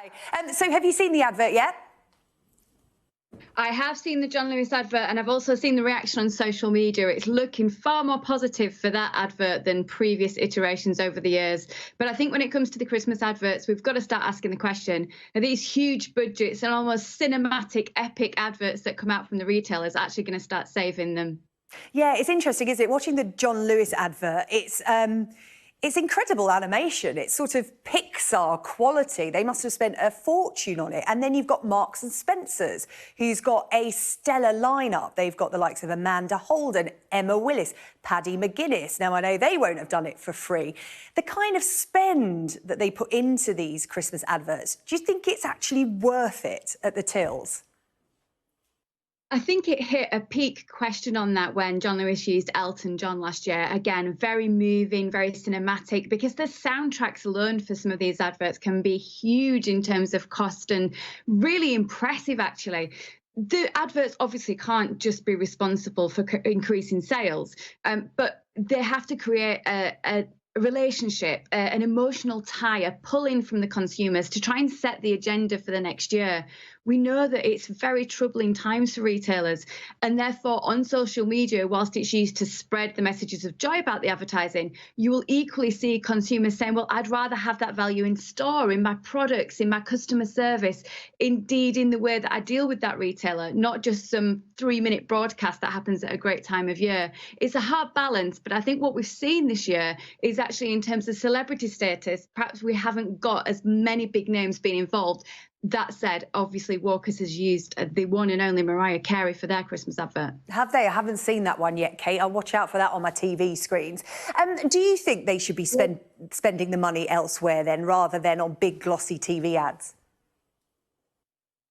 Hi. So have you seen the advert yet? I have seen the John Lewis advert, and I've also seen the reaction on social media. It's looking far more positive for that advert than previous iterations over the years. But I think when it comes to the Christmas adverts, we've got to start asking the question, are these huge budgets and almost cinematic, epic adverts that come out from the retailers actually going to start saving them? Yeah, it's interesting, isn't it? Watching the John Lewis advert, it's incredible animation. It's sort of Pixar quality. They must have spent a fortune on it. And then you've got Marks and Spencer's, who's got a stellar lineup. They've got the likes of Amanda Holden, Emma Willis, Paddy McGuinness. Now, I know they won't have done it for free. The kind of spend that they put into these Christmas adverts, do you think it's actually worth it at the tills? I think it hit a peak question on that when John Lewis used Elton John last year. Again, very moving, very cinematic, because the soundtracks alone for some of these adverts can be huge in terms of cost and really impressive, actually. The adverts obviously can't just be responsible for increasing sales, but they have to create a relationship, an emotional tie, a pull-in from the consumers to try and set the agenda for the next year. We know that it's very troubling times for retailers, and therefore on social media, whilst it's used to spread the messages of joy about the advertising, you will equally see consumers saying, well, I'd rather have that value in store, in my products, in my customer service, indeed in the way that I deal with that retailer, not just some 3-minute broadcast that happens at a great time of year. It's a hard balance, but I think what we've seen this year is actually in terms of celebrity status, perhaps we haven't got as many big names being involved. That said, obviously Walkers has used the one and only Mariah Carey for their Christmas advert. Have they? I haven't seen that one yet, Kate. I'll watch out for that on my TV screens. Do you think they should be spending the money elsewhere then, rather than on big glossy TV ads?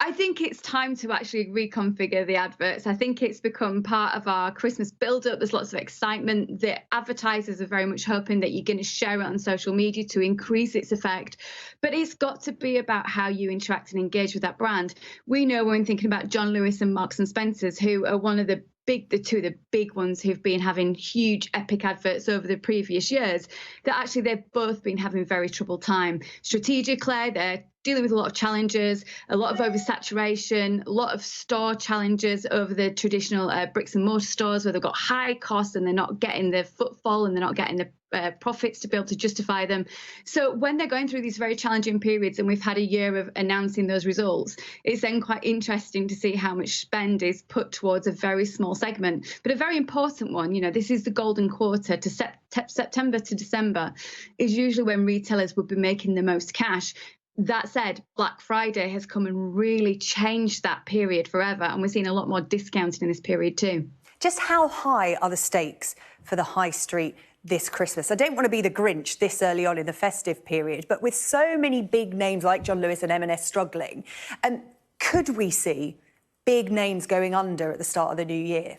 I think it's time to actually reconfigure the adverts. I think it's become part of our Christmas build-up. There's lots of excitement. The advertisers are very much hoping that you're going to share it on social media to increase its effect. But it's got to be about how you interact and engage with that brand. We know when thinking about John Lewis and Marks and Spencer's, who are one of the two of the big ones who've been having huge epic adverts over the previous years, that actually they've both been having very troubled time. Strategically, they're dealing with a lot of challenges, a lot of oversaturation, a lot of store challenges over the traditional bricks and mortar stores where they've got high costs and they're not getting the footfall and they're not getting the profits to be able to justify them. So when they're going through these very challenging periods, and we've had a year of announcing those results, it's then quite interesting to see how much spend is put towards a very small segment, but a very important one. You know, this is the golden quarter to September to December is usually when retailers would be making the most cash. That said, Black Friday has come and really changed that period forever, and we're seeing a lot more discounting in this period too. Just how high are the stakes for the high street this Christmas? I don't want to be the Grinch this early on in the festive period, but with so many big names like John Lewis and M&S struggling, could we see big names going under at the start of the new year?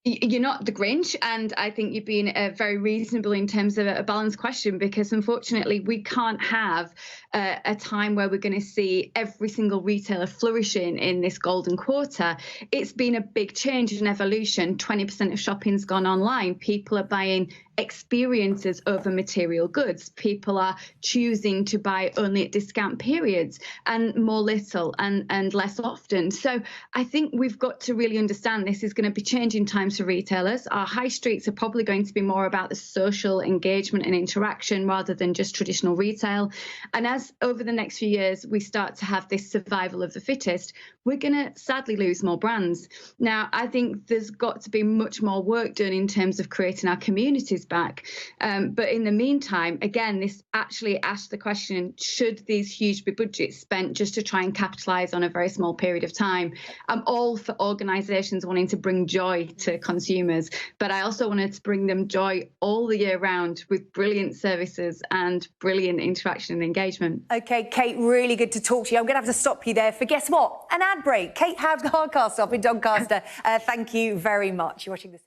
You're not the Grinch, and I think you're being very reasonable in terms of a balanced question, because unfortunately we can't have a time where we're going to see every single retailer flourishing in this golden quarter. It's been a big change and evolution. 20% of shopping's gone online. People are buying experiences over material goods. People are choosing to buy only at discount periods and more little and less often. So I think we've got to really understand this is going to be changing times for retailers. Our high streets are probably going to be more about the social engagement and interaction rather than just traditional retail. And as over the next few years we start to have this survival of the fittest, we're going to sadly lose more brands. Now, I think there's got to be much more work done in terms of creating our communities back. But in the meantime, again, this actually asks the question, should these huge budgets spent just to try and capitalise on a very small period of time? I'm all for organisations wanting to bring joy to consumers, but I also wanted to bring them joy all the year round with brilliant services and brilliant interaction and engagement. OK, Kate, really good to talk to you. I'm going to have to stop you there for, guess what, an ad break. Kate Hardcastle up in Doncaster. Thank you very much. You're watching this.